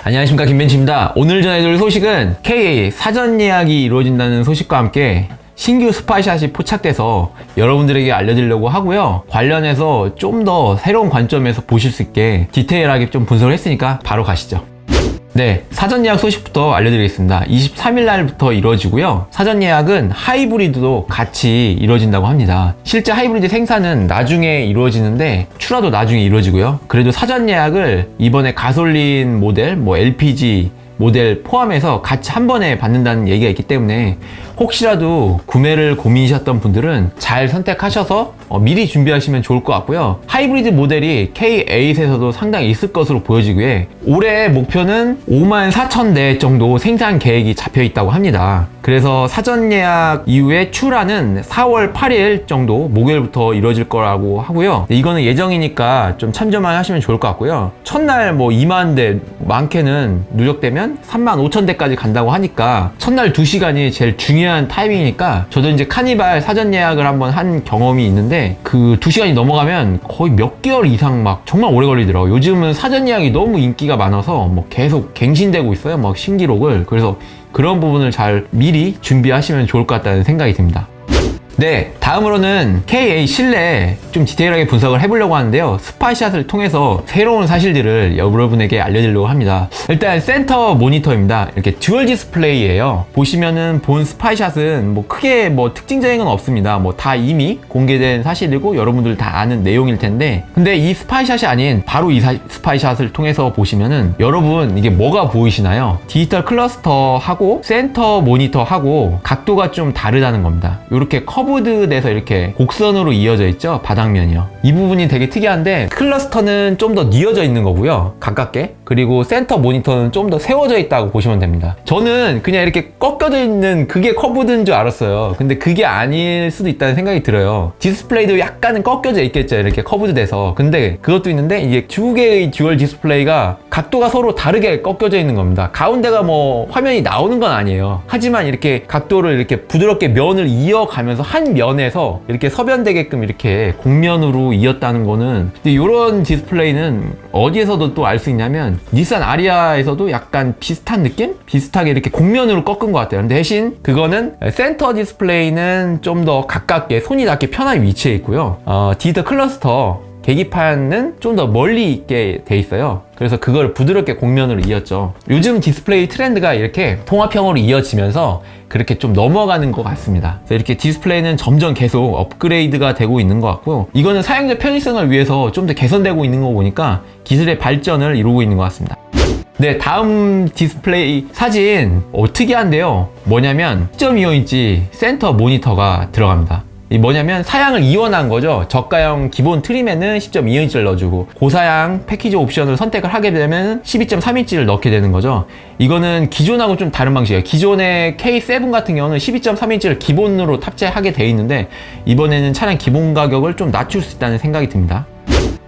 안녕하십니까, 김벤치입니다. 오늘 전해드릴 소식은 KA 사전 예약이 이루어진다는 소식과 함께 신규 스파샷이 포착돼서 여러분들에게 알려드리려고 하고요. 관련해서 좀 더 새로운 관점에서 보실 수 있게 디테일하게 좀 분석을 했으니까 바로 가시죠. 네, 사전 예약 소식부터 알려드리겠습니다. 23일 날부터 이루어지고요. 사전 예약은 하이브리드도 같이 이루어진다고 합니다. 실제 하이브리드 생산은 나중에 이루어지는데 출하도 나중에 이루어지고요. 그래도 사전 예약을 이번에 가솔린 모델, LPG 모델 포함해서 같이 한 번에 받는다는 얘기가 있기 때문에 혹시라도 구매를 고민이셨던 분들은 잘 선택하셔서 미리 준비하시면 좋을 것 같고요. 하이브리드 모델이 K8에서도 상당히 있을 것으로 보여지기에 올해 목표는 54,000대 정도 생산 계획이 잡혀 있다고 합니다. 그래서 사전 예약 이후에 출하는 4월 8일 정도 목요일부터 이루어질 거라고 하고요. 이거는 예정이니까 좀 참조만 하시면 좋을 것 같고요. 첫날 2만 대, 많게는 누적되면 35,000대까지 간다고 하니까 첫날 2시간이 제일 중요한 타이밍이니까 저도 이제 카니발 사전 예약을 한번 한 경험이 있는데 그 2시간이 넘어가면 거의 몇 개월 이상 막 정말 오래 걸리더라고요. 요즘은 사전 예약이 너무 인기가 많아서 계속 갱신되고 있어요. 신기록을. 그래서 그런 부분을 잘 미리 준비하시면 좋을 것 같다는 생각이 듭니다. 네, 다음으로는 KA 실내 좀 디테일하게 분석을 해보려고 하는데요. 스파샷을 통해서 새로운 사실들을 여러분에게 알려드리려고 합니다. 일단 센터 모니터입니다. 이렇게 듀얼 디스플레이예요. 보시면은 본 스파샷은 크게 특징적인 건 없습니다. 다 이미 공개된 사실이고 여러분들 다 아는 내용일 텐데, 근데 이 스파샷이 아닌 바로 이 스파샷을 통해서 보시면은 여러분 이게 뭐가 보이시나요? 디지털 클러스터하고 센터 모니터하고 각도가 좀 다르다는 겁니다. 이렇게 커브드 돼서 이렇게 곡선으로 이어져 있죠, 바닥면이요. 이 부분이 되게 특이한데 클러스터는 좀 더 뉘어져 있는 거고요, 가깝게. 그리고 센터 모니터는 좀 더 세워져 있다고 보시면 됩니다. 저는 그냥 이렇게 꺾여져 있는 그게 커브드인 줄 알았어요. 근데 그게 아닐 수도 있다는 생각이 들어요. 디스플레이도 약간은 꺾여져 있겠죠, 이렇게 커브드 돼서. 근데 그것도 있는데 이게 두 개의 듀얼 디스플레이가 각도가 서로 다르게 꺾여져 있는 겁니다. 가운데가 화면이 나오는 건 아니에요. 하지만 이렇게 각도를 이렇게 부드럽게 면을 이어가면서 한 면에서 이렇게 서변되게끔 이렇게 곡면으로 이었다는 거는, 근데 이런 디스플레이는 어디에서도 또 알 수 있냐면 닛산 아리아에서도 약간 비슷한 느낌? 비슷하게 이렇게 곡면으로 꺾은 것 같아요. 근데 대신 그거는 센터 디스플레이는 좀 더 가깝게 손이 닿기 편한 위치에 있고요. 디지털 클러스터 계기판은 좀 더 멀리 있게 돼 있어요. 그래서 그걸 부드럽게 곡면으로 이었죠. 요즘 디스플레이 트렌드가 이렇게 통합형으로 이어지면서 그렇게 좀 넘어가는 것 같습니다. 그래서 이렇게 디스플레이는 점점 계속 업그레이드가 되고 있는 것 같고, 이거는 사용자 편의성을 위해서 좀 더 개선되고 있는 거 보니까 기술의 발전을 이루고 있는 것 같습니다. 네, 다음 디스플레이 사진 특이한데요. 뭐냐면 10.25인치 센터 모니터가 들어갑니다. 뭐냐면 사양을 이원한 거죠. 저가형 기본 트림에는 10.2인치를 넣어주고 고사양 패키지 옵션을 선택을 하게 되면 12.3인치를 넣게 되는 거죠. 이거는 기존하고 좀 다른 방식이에요. 기존의 K7 같은 경우는 12.3인치를 기본으로 탑재하게 돼 있는데 이번에는 차량 기본 가격을 좀 낮출 수 있다는 생각이 듭니다.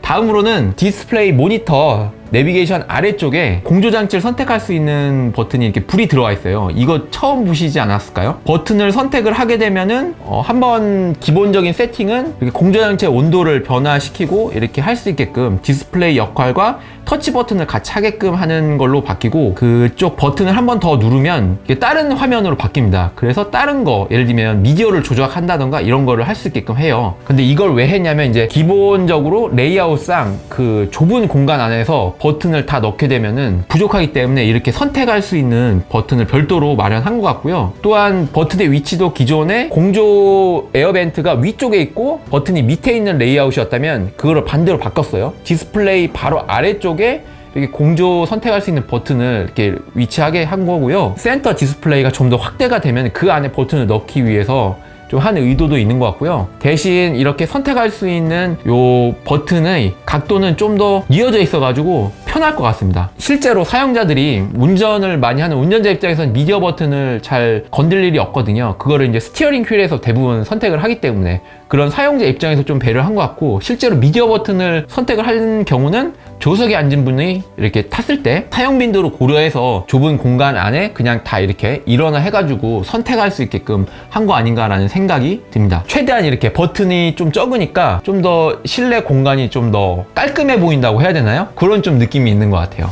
다음으로는 디스플레이 모니터 내비게이션 아래쪽에 공조장치를 선택할 수 있는 버튼이 이렇게 불이 들어와 있어요. 이거 처음 보시지 않았을까요? 버튼을 선택을 하게 되면은 한번 기본적인 세팅은 이렇게 공조장치의 온도를 변화시키고 이렇게 할 수 있게끔 디스플레이 역할과 터치 버튼을 같이 하게끔 하는 걸로 바뀌고, 그쪽 버튼을 한 번 더 누르면 이게 다른 화면으로 바뀝니다. 그래서 다른 거, 예를 들면 미디어를 조작한다던가 이런 거를 할 수 있게끔 해요. 근데 이걸 왜 했냐면 이제 기본적으로 레이아웃상 그 좁은 공간 안에서 버튼을 다 넣게 되면은 부족하기 때문에 이렇게 선택할 수 있는 버튼을 별도로 마련한 것 같고요. 또한 버튼의 위치도 기존에 공조 에어벤트가 위쪽에 있고 버튼이 밑에 있는 레이아웃이었다면 그거를 반대로 바꿨어요. 디스플레이 바로 아래쪽에 이렇게 공조 선택할 수 있는 버튼을 이렇게 위치하게 한 거고요. 센터 디스플레이가 좀 더 확대가 되면 그 안에 버튼을 넣기 위해서 좀 한 의도도 있는 것 같고요. 대신 이렇게 선택할 수 있는 요 버튼의 각도는 좀 더 이어져 있어가지고 편할 것 같습니다. 실제로 사용자들이 운전을 많이 하는 운전자 입장에서는 미디어 버튼을 잘 건들 일이 없거든요. 그거를 이제 스티어링 휠에서 대부분 선택을 하기 때문에 그런 사용자 입장에서 좀 배려를 한 것 같고, 실제로 미디어 버튼을 선택을 하는 경우는 조석에 앉은 분이 이렇게 탔을 때 사용 빈도를 고려해서 좁은 공간 안에 그냥 다 이렇게 일어나 해가지고 선택할 수 있게끔 한 거 아닌가라는 생각이 듭니다. 최대한 이렇게 버튼이 좀 적으니까 좀 더 실내 공간이 좀 더 깔끔해 보인다고 해야 되나요? 그런 좀 느낌이 있는 것 같아요.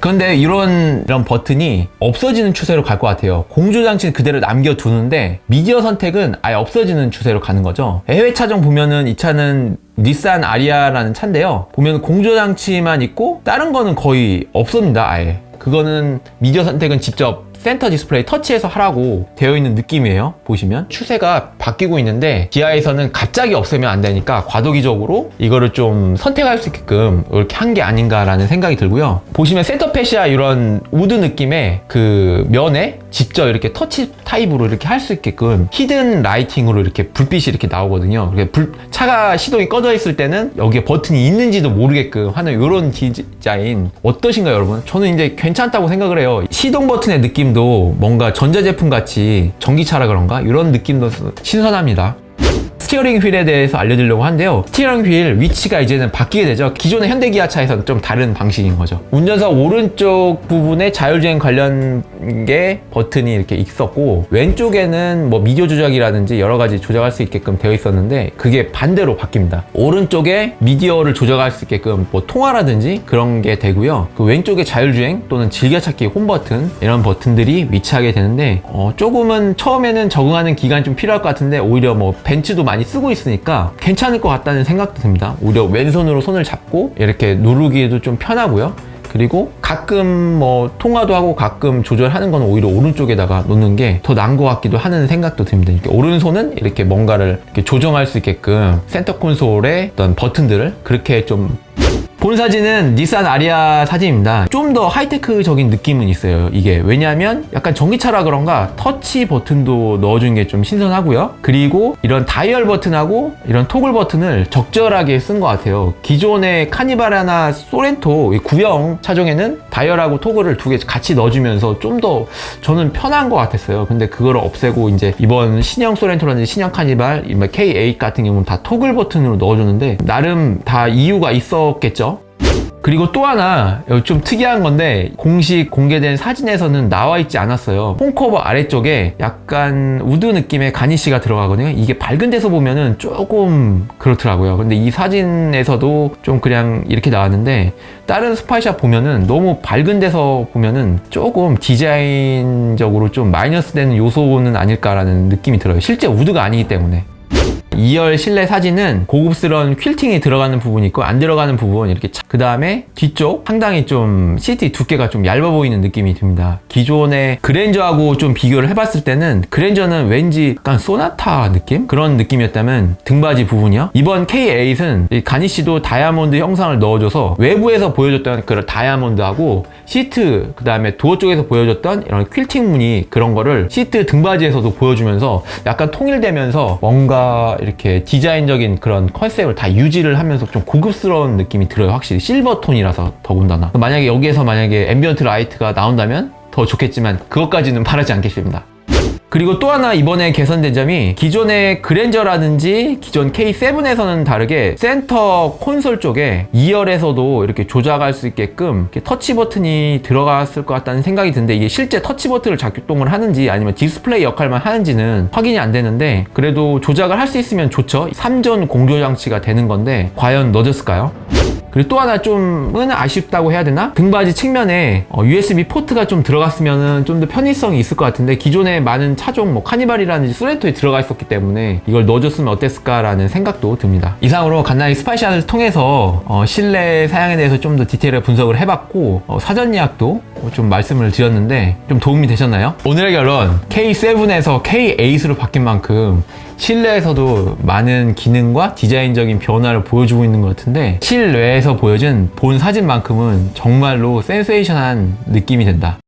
그런데 이런 버튼이 없어지는 추세로 갈 것 같아요. 공조장치는 그대로 남겨두는데 미디어 선택은 아예 없어지는 추세로 가는 거죠. 해외 차종 보면은 이 차는 닛산 아리아라는 차인데요. 보면 공조장치만 있고 다른 거는 거의 없습니다. 아예. 그거는 미디어 선택은 직접 센터 디스플레이 터치해서 하라고 되어 있는 느낌이에요. 보시면 추세가 바뀌고 있는데 기아에서는 갑자기 없애면 안 되니까 과도기적으로 이거를 좀 선택할 수 있게끔 이렇게 한 게 아닌가라는 생각이 들고요. 보시면 센터 패시아 이런 우드 느낌의 그 면에 직접 이렇게 터치 타입으로 이렇게 할 수 있게끔 히든 라이팅으로 이렇게 불빛이 이렇게 나오거든요. 차가 시동이 꺼져 있을 때는 여기에 버튼이 있는지도 모르게끔 하는 이런 디자인 어떠신가요, 여러분? 저는 이제 괜찮다고 생각을 해요. 시동 버튼의 느낌도 뭔가 전자제품 같이 전기차라 그런가? 이런 느낌도 신선합니다. 스티어링 휠에 대해서 알려드리려고 하는데요. 스티어링 휠 위치가 이제는 바뀌게 되죠. 기존의 현대기아차에서는 좀 다른 방식인 거죠. 운전석 오른쪽 부분에 자율주행 관련 게 버튼이 이렇게 있었고 왼쪽에는 뭐 미디어 조작이라든지 여러 가지 조작할 수 있게끔 되어 있었는데 그게 반대로 바뀝니다. 오른쪽에 미디어를 조작할 수 있게끔 뭐 통화라든지 그런 게 되고요. 그 왼쪽에 자율주행 또는 즐겨찾기 홈 버튼 이런 버튼들이 위치하게 되는데 조금은 처음에는 적응하는 기간이 좀 필요할 것 같은데 오히려 뭐 벤츠도 많이 쓰고 있으니까 괜찮을 것 같다는 생각도 듭니다. 오히려 왼손으로 손을 잡고 이렇게 누르기에도 좀 편하고요. 그리고 가끔 뭐 통화도 하고 가끔 조절하는 건 오히려 오른쪽에다가 놓는 게 더 나은 것 같기도 하는 생각도 듭니다. 이렇게 오른손은 이렇게 뭔가를 이렇게 조정할 수 있게끔 센터 콘솔의 어떤 버튼들을 그렇게 좀 본 사진은 닛산 아리아 사진입니다. 좀 더 하이테크적인 느낌은 있어요. 이게 왜냐하면 약간 전기차라 그런가 터치 버튼도 넣어준 게 좀 신선하고요. 그리고 이런 다이얼 버튼하고 이런 토글 버튼을 적절하게 쓴 것 같아요. 기존의 카니발이나 소렌토 구형 차종에는 다이얼하고 토글을 두 개 같이 넣어주면서 좀 더 저는 편한 것 같았어요. 근데 그걸 없애고 이제 이번 신형 소렌토라든지 신형 카니발 K8 같은 경우는 다 토글 버튼으로 넣어줬는데 나름 다 이유가 있었겠죠. 그리고 또 하나 좀 특이한 건데 공식 공개된 사진에서는 나와 있지 않았어요. 홈커버 아래쪽에 약간 우드 느낌의 가니쉬가 들어가거든요. 이게 밝은 데서 보면은 조금 그렇더라고요. 근데 이 사진에서도 좀 그냥 이렇게 나왔는데 다른 스파이샷 보면은 너무 밝은 데서 보면은 조금 디자인적으로 좀 마이너스 되는 요소는 아닐까라는 느낌이 들어요. 실제 우드가 아니기 때문에. 2열 실내 사진은 고급스러운 퀼팅이 들어가는 부분이 있고 안 들어가는 부분 이렇게 그 다음에 뒤쪽 상당히 좀 시트 두께가 좀 얇아 보이는 느낌이 듭니다. 기존의 그랜저하고 좀 비교를 해봤을 때는 그랜저는 왠지 약간 소나타 느낌? 그런 느낌이었다면 등받이 부분이요. 이번 K8은 가니쉬도 다이아몬드 형상을 넣어줘서 외부에서 보여줬던 그런 다이아몬드하고 시트 그 다음에 도어 쪽에서 보여줬던 이런 퀼팅 무늬 그런 거를 시트 등받이에서도 보여주면서 약간 통일되면서 뭔가 이렇게 디자인적인 그런 컨셉을 다 유지를 하면서 좀 고급스러운 느낌이 들어요. 확실히 실버톤이라서 더군다나 만약에 여기에서 만약에 앰비언트 라이트가 나온다면 더 좋겠지만 그것까지는 바라지 않겠습니다. 그리고 또 하나 이번에 개선된 점이 기존의 그랜저라든지 기존 K7에서는 다르게 센터 콘솔 쪽에 2열에서도 이렇게 조작할 수 있게끔 이렇게 터치 버튼이 들어갔을 것 같다는 생각이 드는데 이게 실제 터치 버튼을 작동을 하는지 아니면 디스플레이 역할만 하는지는 확인이 안 되는데 그래도 조작을 할 수 있으면 좋죠. 3전 공조 장치가 되는 건데 과연 넣어졌을까요? 그리고 또 하나 좀은 아쉽다고 해야 되나? 등받이 측면에 USB 포트가 좀 들어갔으면 좀 더 편의성이 있을 것 같은데 기존에 많은 차종 뭐 카니발이라든지 소렌토에 들어가 있었기 때문에 이걸 넣어줬으면 어땠을까라는 생각도 듭니다. 이상으로 간단히 스파이샷을 통해서 실내 사양에 대해서 좀 더 디테일하게 분석을 해봤고 사전 예약도 좀 말씀을 드렸는데 좀 도움이 되셨나요? 오늘의 결론 K7에서 K8으로 바뀐 만큼 실내에서도 많은 기능과 디자인적인 변화를 보여주고 있는 것 같은데 실내에서 보여준 본 사진만큼은 정말로 센세이션한 느낌이 든다.